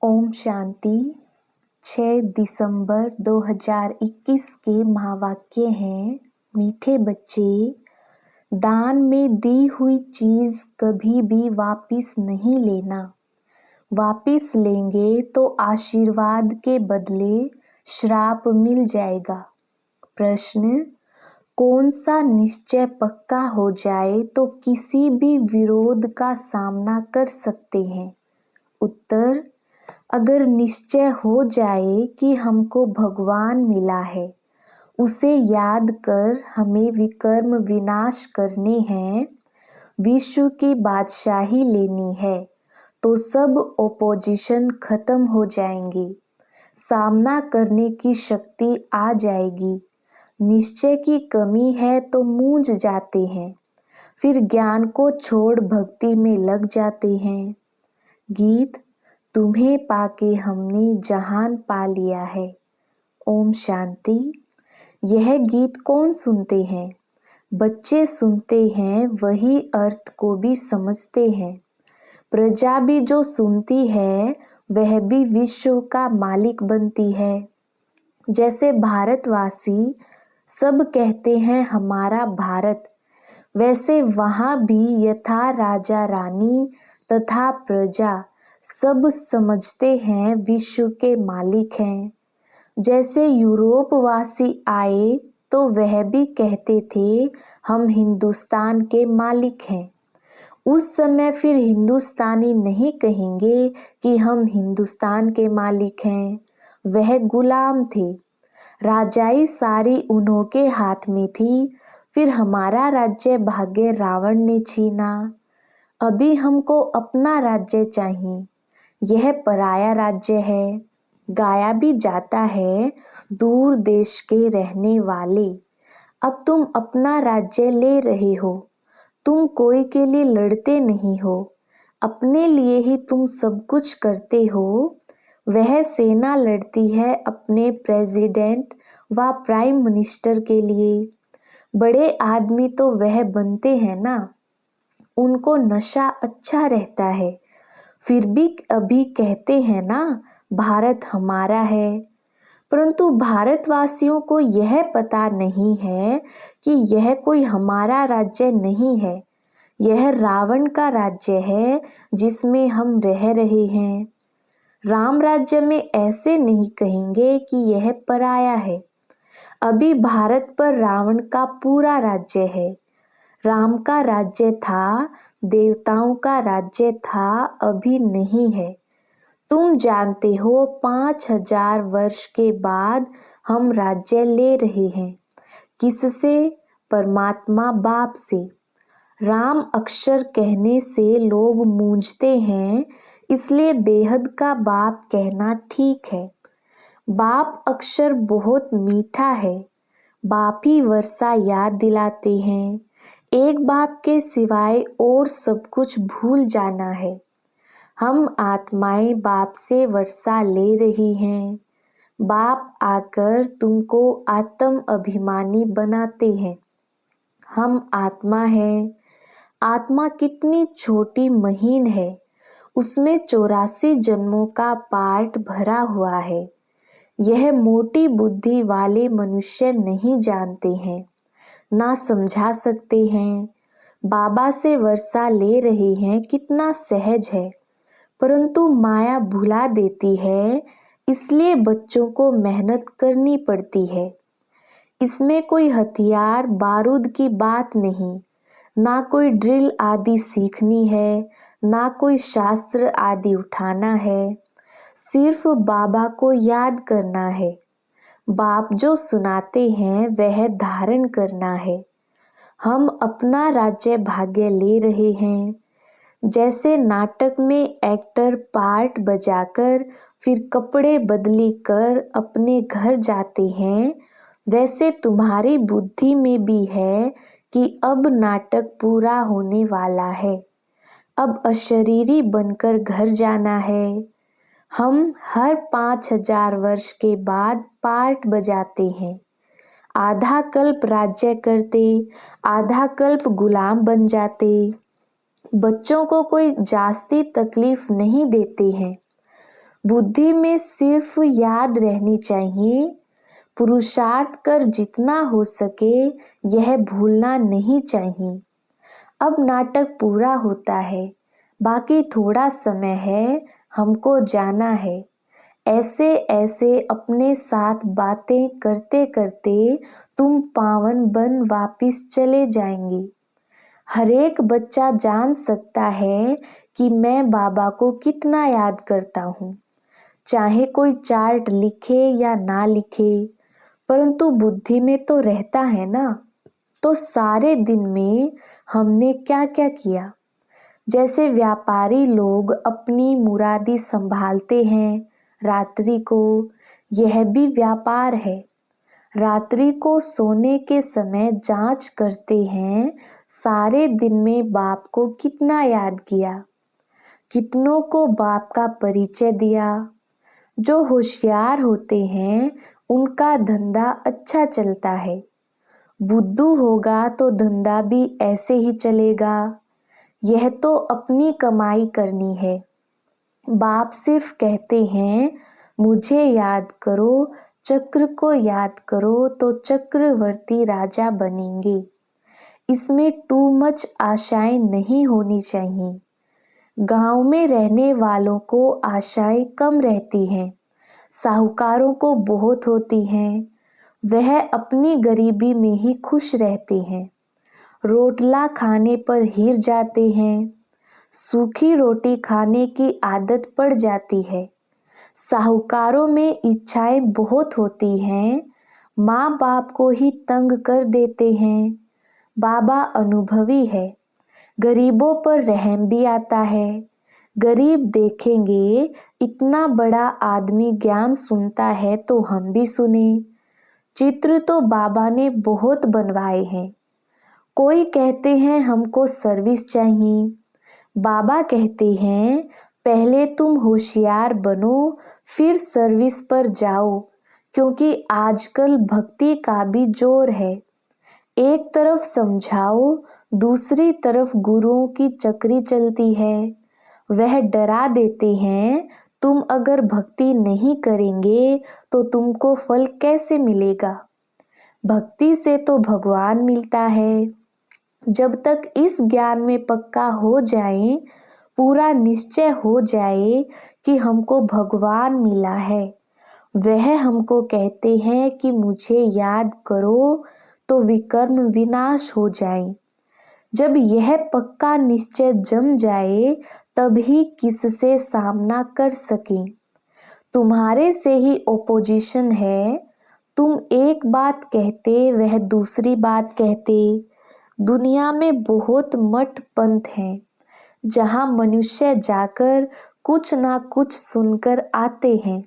ओम शांति। 6 दिसंबर 2021 के महावाक्य हैं, मीठे बच्चे, दान में दी हुई चीज़ कभी भी वापस नहीं लेना। वापस लेंगे तो आशीर्वाद के बदले श्राप मिल जाएगा। प्रश्न: कौन सा निश्चय पक्का हो जाए तो किसी भी विरोध का सामना कर सकते हैं? उत्तर: अगर निश्चय हो जाए कि हमको भगवान मिला है, उसे याद कर हमें विकर्म विनाश करने हैं, विश्व की बादशाही लेनी है, तो सब ओपोजिशन खत्म हो जाएंगे, सामना करने की शक्ति आ जाएगी। निश्चय की कमी है तो मूंझ जाते हैं, फिर ज्ञान को छोड़ भक्ति में लग जाते हैं। गीत: तुम्हें पाके हमने जहान पा लिया है। ओम शांति। यह गीत कौन सुनते हैं? बच्चे सुनते हैं, वही अर्थ को भी समझते हैं। प्रजा भी जो सुनती है, वह भी विश्व का मालिक बनती है। जैसे भारतवासी सब कहते हैं हमारा भारत, वैसे वहाँ भी यथा राजा रानी तथा प्रजा सब समझते हैं विश्व के मालिक हैं। जैसे यूरोपवासी आए तो वह भी कहते थे हम हिंदुस्तान के मालिक हैं। उस समय फिर हिंदुस्तानी नहीं कहेंगे कि हम हिंदुस्तान के मालिक हैं, वह गुलाम थे। राजाई सारी उन्हों के हाथ में थी, फिर हमारा राज्य भाग्य रावण ने छीना। अभी हमको अपना राज्य चाहिए, यह पराया राज्य है। गाया भी जाता है, दूर देश के रहने वाले, अब तुम अपना राज्य ले रहे हो, तुम कोई के लिए लड़ते नहीं हो, अपने लिए ही तुम सब कुछ करते हो। वह सेना लड़ती है अपने प्रेसिडेंट व प्राइम मिनिस्टर के लिए। बड़े आदमी तो वह बनते हैं ना, उनको नशा अच्छा रहता है, फिर भी अभी कहते हैं ना भारत हमारा है। परंतु भारतवासियों को यह पता नहीं है कि यह कोई हमारा राज्य नहीं है, यह रावण का राज्य है जिसमें हम रह रहे हैं। राम राज्य में ऐसे नहीं कहेंगे कि यह पराया है। अभी भारत पर रावण का पूरा राज्य है। राम का राज्य था, देवताओं का राज्य था, अभी नहीं है। तुम जानते हो 5000 वर्ष के बाद हम राज्य ले रहे हैं। किससे? परमात्मा बाप से। राम अक्षर कहने से लोग मूंझते हैं, इसलिए बेहद का बाप कहना ठीक है। बाप अक्षर बहुत मीठा है, बाप ही वर्षा याद दिलाते हैं। एक बाप के सिवाय और सब कुछ भूल जाना है। हम आत्माएं बाप से वर्षा ले रही हैं। बाप आकर तुमको आत्म अभिमानी बनाते हैं। हम आत्मा हैं। आत्मा कितनी छोटी महीन है, उसमें 84 जन्मों का पार्ट भरा हुआ है। यह मोटी बुद्धि वाले मनुष्य नहीं जानते हैं, ना समझा सकते हैं। बाबा से वर्षा ले रहे हैं, कितना सहज है, परंतु माया भुला देती है, इसलिए बच्चों को मेहनत करनी पड़ती है। इसमें कोई हथियार बारूद की बात नहीं, ना कोई ड्रिल आदि सीखनी है, ना कोई शास्त्र आदि उठाना है, सिर्फ बाबा को याद करना है। बाप जो सुनाते हैं वह धारण करना है। हम अपना राज्य भाग्य ले रहे हैं। जैसे नाटक में एक्टर पार्ट बजाकर फिर कपड़े बदली कर अपने घर जाते हैं, वैसे तुम्हारी बुद्धि में भी है कि अब नाटक पूरा होने वाला है, अब अशरीरी बनकर घर जाना है। हम हर 5000 वर्ष के बाद पार्ट बजाते हैं। आधा कल्प राज्य करते, आधा कल्प गुलाम बन जाते। बच्चों को कोई जास्ती तकलीफ नहीं देते हैं। बुद्धि में सिर्फ याद रहनी चाहिए, पुरुषार्थ कर जितना हो सके यह भूलना नहीं चाहिए। अब नाटक पूरा होता है, बाकी थोड़ा समय है, हमको जाना है। ऐसे ऐसे अपने साथ बातें करते करते तुम पावन बन वापिस चले जाएंगे। हर एक बच्चा जान सकता है कि मैं बाबा को कितना याद करता हूँ, चाहे कोई चार्ट लिखे या ना लिखे, परंतु बुद्धि में तो रहता है ना। तो सारे दिन में हमने क्या क्या किया। जैसे व्यापारी लोग अपनी मुरादी संभालते हैं रात्रि को, यह भी व्यापार है। रात्रि को सोने के समय जांच करते हैं सारे दिन में बाप को कितना याद किया, कितनों को बाप का परिचय दिया। जो होशियार होते हैं उनका धंधा अच्छा चलता है। बुद्धू होगा तो धंधा भी ऐसे ही चलेगा। यह तो अपनी कमाई करनी है। बाप सिर्फ कहते हैं मुझे याद करो, चक्र को याद करो तो चक्रवर्ती राजा बनेंगे। इसमें टू मच आशाएं नहीं होनी चाहिए। गांव में रहने वालों को आशाएं कम रहती हैं, साहूकारों को बहुत होती हैं। वह अपनी गरीबी में ही खुश रहते हैं, रोटला खाने पर हिर जाते हैं। सूखी रोटी खाने की आदत पड़ जाती है। साहूकारों में इच्छाएं बहुत होती हैं, माँ बाप को ही तंग कर देते हैं। बाबा अनुभवी है, गरीबों पर रहम भी आता है। गरीब देखेंगे इतना बड़ा आदमी ज्ञान सुनता है तो हम भी सुने। चित्र तो बाबा ने बहुत बनवाए हैं। कोई कहते हैं हमको सर्विस चाहिए, बाबा कहते हैं पहले तुम होशियार बनो फिर सर्विस पर जाओ, क्योंकि आजकल भक्ति का भी जोर है। एक तरफ समझाओ, दूसरी तरफ गुरुओं की चक्री चलती है। वह डरा देते हैं तुम अगर भक्ति नहीं करेंगे तो तुमको फल कैसे मिलेगा। भक्ति से तो भगवान मिलता है। जब तक इस ज्ञान में पक्का हो जाए, पूरा निश्चय हो जाए कि हमको भगवान मिला है, वह हमको कहते हैं कि मुझे याद करो तो विकर्म विनाश हो जाए। जब यह पक्का निश्चय जम जाए तभी किससे सामना कर सकें। तुम्हारे से ही ओपोजिशन है, तुम एक बात कहते वह दूसरी बात कहते। दुनिया में बहुत मठ पंथ हैं जहाँ मनुष्य जाकर कुछ ना कुछ सुनकर आते हैं।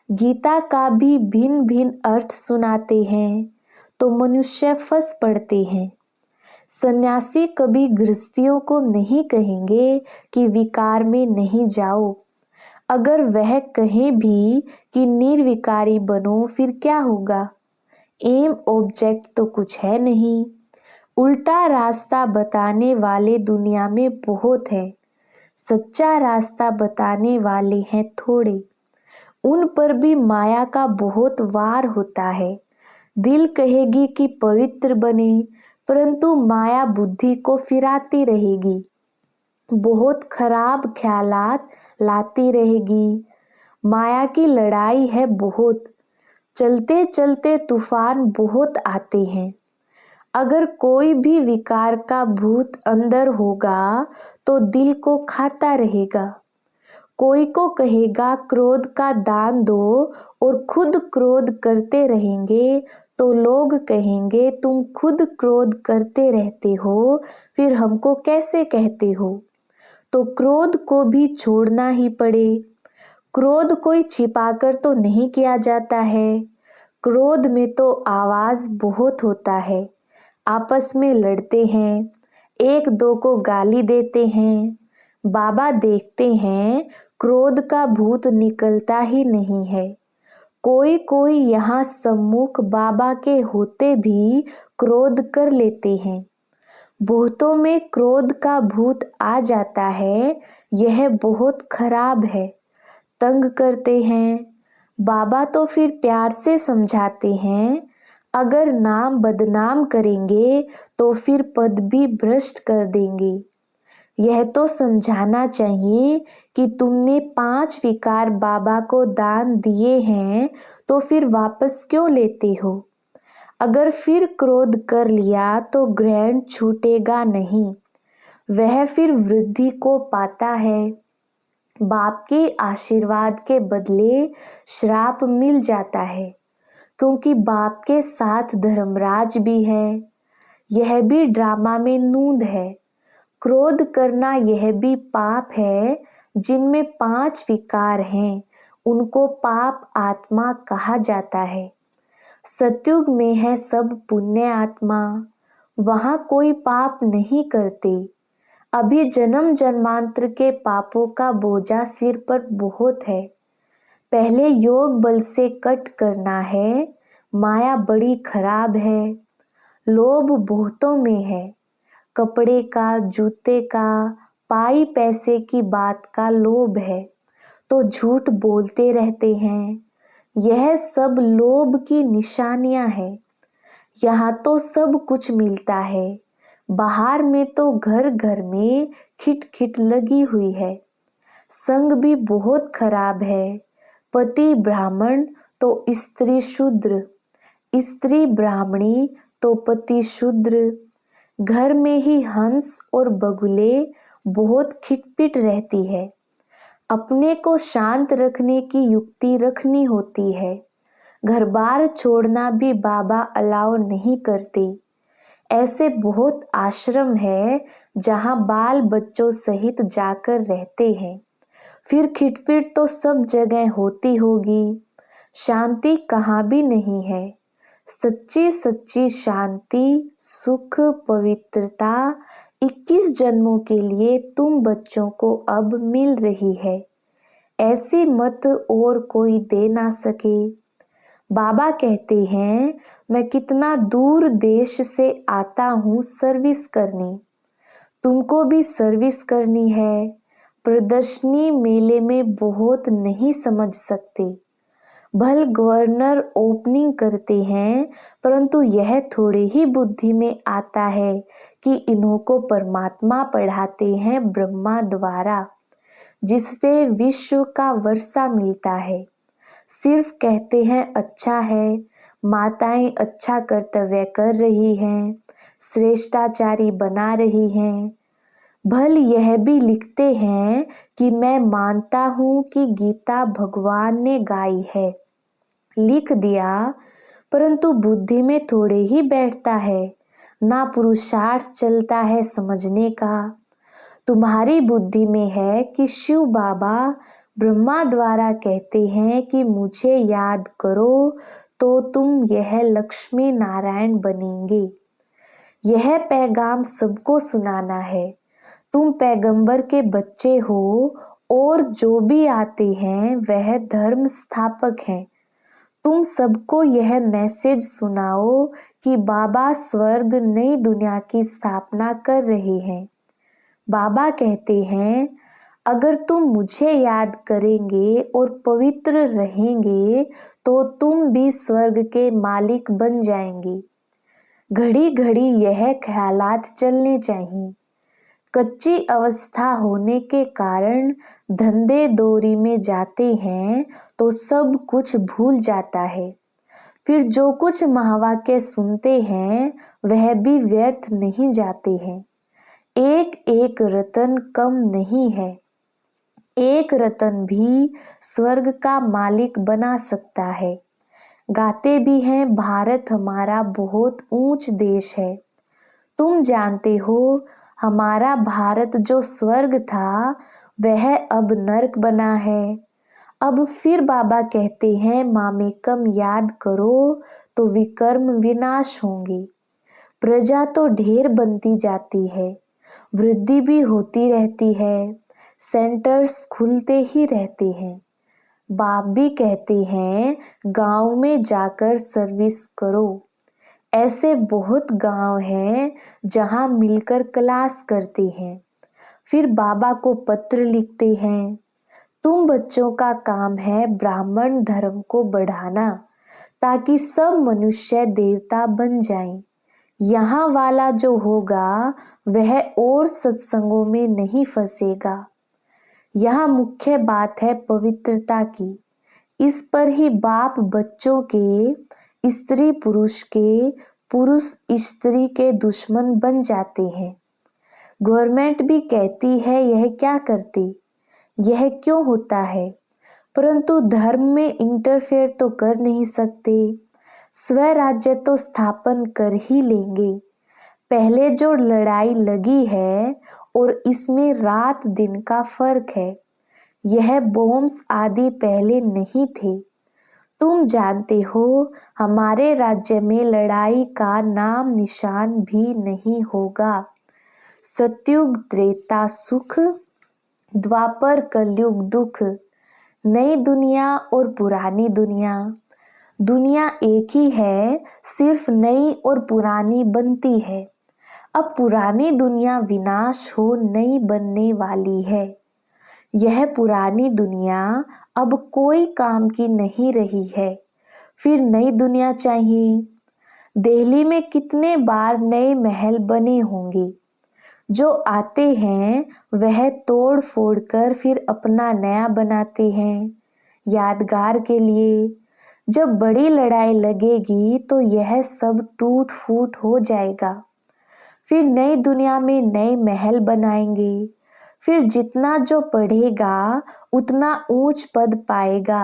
गीता का भी भिन्न भिन्न अर्थ सुनाते हैं तो मनुष्य फंस पड़ते हैं। सन्यासी कभी गृहस्थियों को नहीं कहेंगे कि विकार में नहीं जाओ। अगर वह कहें भी कि निर्विकारी बनो फिर क्या होगा। एम ऑब्जेक्ट तो कुछ है नहीं। उल्टा रास्ता बताने वाले दुनिया में बहुत है, सच्चा रास्ता बताने वाले हैं थोड़े। उन पर भी माया का बहुत वार होता है। दिल कहेगी कि पवित्र बने, परंतु माया बुद्धि को फिराती रहेगी, बहुत खराब ख्यालात लाती रहेगी। माया की लड़ाई है बहुत, चलते चलते तूफान बहुत आते हैं। अगर कोई भी विकार का भूत अंदर होगा तो दिल को खाता रहेगा। कोई को कहेगा क्रोध का दान दो और खुद क्रोध करते रहेंगे तो लोग कहेंगे तुम खुद क्रोध करते रहते हो, फिर हमको कैसे कहते हो। तो क्रोध को भी छोड़ना ही पड़े। क्रोध कोई छिपाकर तो नहीं किया जाता है। क्रोध में तो आवाज बहुत होता है, आपस में लड़ते हैं, एक दो को गाली देते हैं। बाबा देखते हैं क्रोध का भूत निकलता ही नहीं है। कोई कोई यहाँ सम्मुख बाबा के होते भी क्रोध कर लेते हैं। बहुतों में क्रोध का भूत आ जाता है, यह बहुत खराब है। तंग करते हैं। बाबा तो फिर प्यार से समझाते हैं, अगर नाम बदनाम करेंगे तो फिर पद भी भ्रष्ट कर देंगे। यह तो समझाना चाहिए कि तुमने 5 विकार बाबा को दान दिए हैं तो फिर वापस क्यों लेते हो। अगर फिर क्रोध कर लिया तो ग्रहण छूटेगा नहीं, वह फिर वृद्धि को पाता है। बाप के आशीर्वाद के बदले श्राप मिल जाता है, क्योंकि बाप के साथ धर्मराज भी है। यह भी ड्रामा में नूंद है। क्रोध करना यह भी पाप है। जिनमें 5 विकार हैं उनको पाप आत्मा कहा जाता है। सतयुग में है सब पुण्य आत्मा, वहाँ कोई पाप नहीं करते। अभी जन्म जन्मांतर के पापों का बोझा सिर पर बहुत है। पहले योग बल से कट करना है। माया बड़ी खराब है। लोभ बहुतों में है। कपड़े का, जूते का, पाई पैसे की बात का लोभ है तो झूठ बोलते रहते हैं। यह सब लोभ की निशानियां हैं। यहाँ तो सब कुछ मिलता है, बाहर में तो घर घर में खिटखिट लगी हुई है। संग भी बहुत खराब है। पति ब्राह्मण तो स्त्री शूद्र, स्त्री ब्राह्मणी तो पति शूद्र। घर में ही हंस और बगुले बहुत खिटपिट रहती है। अपने को शांत रखने की युक्ति रखनी होती है। घर बार छोड़ना भी बाबा अलाउ नहीं करते। ऐसे बहुत आश्रम है जहाँ बाल बच्चों सहित जाकर रहते हैं। फिर खिटपिट तो सब जगह होती होगी। शांति कहाँ भी नहीं है। सच्ची सच्ची शांति, सुख, पवित्रता 21 जन्मों के लिए तुम बच्चों को अब मिल रही है। ऐसी मत और कोई दे ना सके। बाबा कहते हैं, मैं कितना दूर देश से आता हूँ सर्विस करने। तुमको भी सर्विस करनी है। प्रदर्शनी मेले में बहुत नहीं समझ सकते। भल गवर्नर ओपनिंग करते हैं, परंतु यह थोड़े ही बुद्धि में आता है कि इन्हों को परमात्मा पढ़ाते हैं ब्रह्मा द्वारा, जिससे विश्व का वर्षा मिलता है। सिर्फ कहते हैं अच्छा है, माताएं अच्छा कर्तव्य कर रही हैं, श्रेष्ठाचारी बना रही हैं। भल यह भी लिखते हैं कि मैं मानता हूँ कि गीता भगवान ने गाई है। लिख दिया, परंतु बुद्धि में थोड़े ही बैठता है, ना पुरुषार्थ चलता है समझने का। तुम्हारी बुद्धि में है कि शिव बाबा ब्रह्मा द्वारा कहते हैं कि मुझे याद करो तो तुम यह लक्ष्मी नारायण बनेंगे। यह पैगाम सबको सुनाना है। तुम पैगंबर के बच्चे हो और जो भी आते हैं वह धर्म स्थापक हैं। तुम सबको यह मैसेज सुनाओ कि बाबा स्वर्ग नई दुनिया की स्थापना कर रहे हैं। बाबा कहते हैं, अगर तुम मुझे याद करेंगे और पवित्र रहेंगे तो तुम भी स्वर्ग के मालिक बन जाएंगे। घड़ी घड़ी यह ख्यालात चलने चाहिए। कच्ची अवस्था होने के कारण धंधे दोरी में जाते हैं तो सब कुछ भूल जाता है। फिर जो कुछ महावाक्य सुनते हैं वह भी व्यर्थ नहीं जाते हैं। एक एक रतन कम नहीं है। एक रतन भी स्वर्ग का मालिक बना सकता है। गाते भी हैं, भारत हमारा बहुत ऊंच देश है। तुम जानते हो, हमारा भारत जो स्वर्ग था वह अब नरक बना है। अब फिर बाबा कहते हैं, मामेकम याद करो तो विकर्म विनाश होंगे। प्रजा तो ढेर बनती जाती है, वृद्धि भी होती रहती है, सेंटर्स खुलते ही रहते हैं। बाप भी कहते हैं, गांव में जाकर सर्विस करो। ऐसे बहुत गांव हैं जहां मिलकर क्लास करते हैं, फिर बाबा को पत्र लिखते हैं। तुम बच्चों का काम है ब्राह्मण धर्म को बढ़ाना, ताकि सब मनुष्य देवता बन जाएं। यहाँ वाला जो होगा वह और सत्संगों में नहीं फंसेगा। यहाँ मुख्य बात है पवित्रता की। इस पर ही बाप बच्चों के, स्त्री पुरुष के, पुरुष स्त्री के दुश्मन बन जाते हैं। गवर्नमेंट भी कहती है यह क्या करती, यह क्यों होता है, परंतु धर्म में इंटरफेयर तो कर नहीं सकते। स्वराज्य तो स्थापन कर ही लेंगे। पहले जो लड़ाई लगी है और इसमें रात दिन का फर्क है। यह बॉम्ब्स आदि पहले नहीं थे। तुम जानते हो हमारे राज्य में लड़ाई का नाम निशान भी नहीं होगा। सतयुग त्रेता सुख, द्वापर कलयुग दुख। नई दुनिया और पुरानी दुनिया, दुनिया एक ही है, सिर्फ नई और पुरानी बनती है। अब पुरानी दुनिया विनाश हो नई बनने वाली है। यह पुरानी दुनिया अब कोई काम की नहीं रही है, फिर नई दुनिया चाहिए। दिल्ली में कितने बार नए महल बने होंगे। जो आते हैं वह तोड़ फोड़ कर फिर अपना नया बनाते हैं, यादगार के लिए। जब बड़ी लड़ाई लगेगी तो यह सब टूट फूट हो जाएगा। फिर नई दुनिया में नए महल बनाएंगे। फिर जितना जो पढ़ेगा उतना ऊंच पद पाएगा।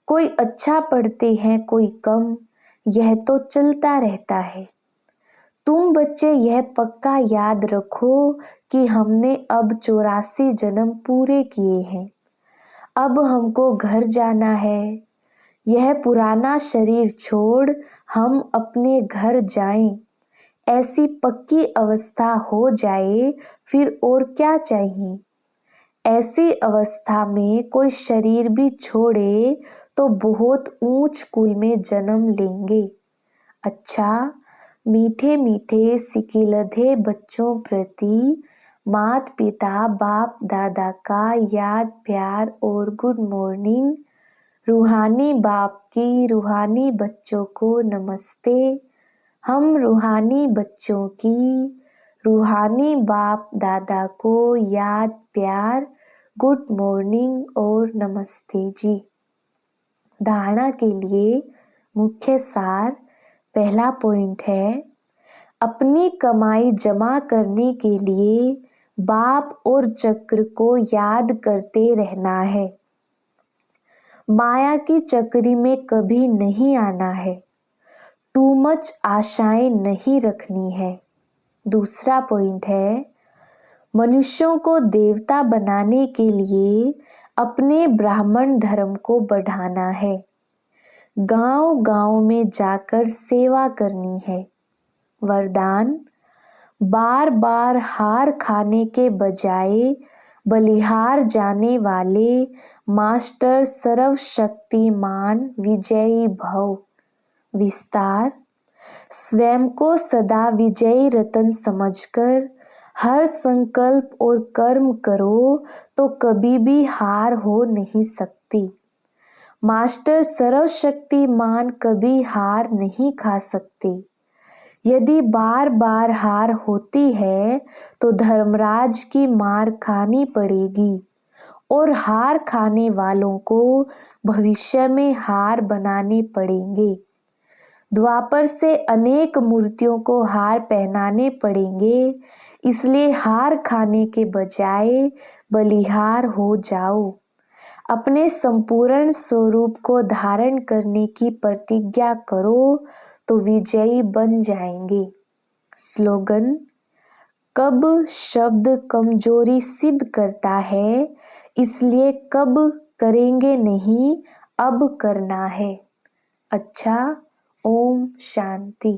कोई अच्छा पढ़ते हैं, कोई कम, यह तो चलता रहता है। तुम बच्चे यह पक्का याद रखो कि हमने अब 84 जन्म पूरे किए हैं। अब हमको घर जाना है। यह पुराना शरीर छोड़ हम अपने घर जाएं। ऐसी पक्की अवस्था हो जाए फिर और क्या चाहिए। ऐसी अवस्था में कोई शरीर भी छोड़े तो बहुत ऊंच कुल में जन्म लेंगे। अच्छा, मीठे मीठे सिकिलधे बच्चों प्रति माता पिता बाप दादा का याद प्यार और गुड मॉर्निंग। रूहानी बाप की रूहानी बच्चों को नमस्ते। हम रूहानी बच्चों की रूहानी बाप दादा को याद प्यार गुड मॉर्निंग और नमस्ते जी। धारणा के लिए मुख्य सार, पहला पॉइंट है, अपनी कमाई जमा करने के लिए बाप और चक्र को याद करते रहना है। माया की चक्री में कभी नहीं आना है। टू मच आशाएं नहीं रखनी है। दूसरा पॉइंट है, मनुष्यों को देवता बनाने के लिए अपने ब्राह्मण धर्म को बढ़ाना है। गांव-गांव में जाकर सेवा करनी है। वरदान, बार बार हार खाने के बजाय बलिहार जाने वाले मास्टर सर्वशक्तिमान विजयी भव। विस्तार, स्वयं को सदा विजयी रतन समझकर हर संकल्प और कर्म करो तो कभी भी हार हो नहीं सकती। मास्टर सर्वशक्तिमान कभी हार नहीं खा सकते। यदि बार बार हार होती है तो धर्मराज की मार खानी पड़ेगी और हार खाने वालों को भविष्य में हार बनाने पड़ेंगे। द्वापर से अनेक मूर्तियों को हार पहनाने पड़ेंगे, इसलिए हार खाने के बजाय बलिहार हो जाओ। अपने संपूर्ण स्वरूप को धारण करने की प्रतिज्ञा करो तो विजयी बन जाएंगे। स्लोगन, कब शब्द कमजोरी सिद्ध करता है, इसलिए कब करेंगे नहीं, अब करना है। अच्छा, ओम शांति।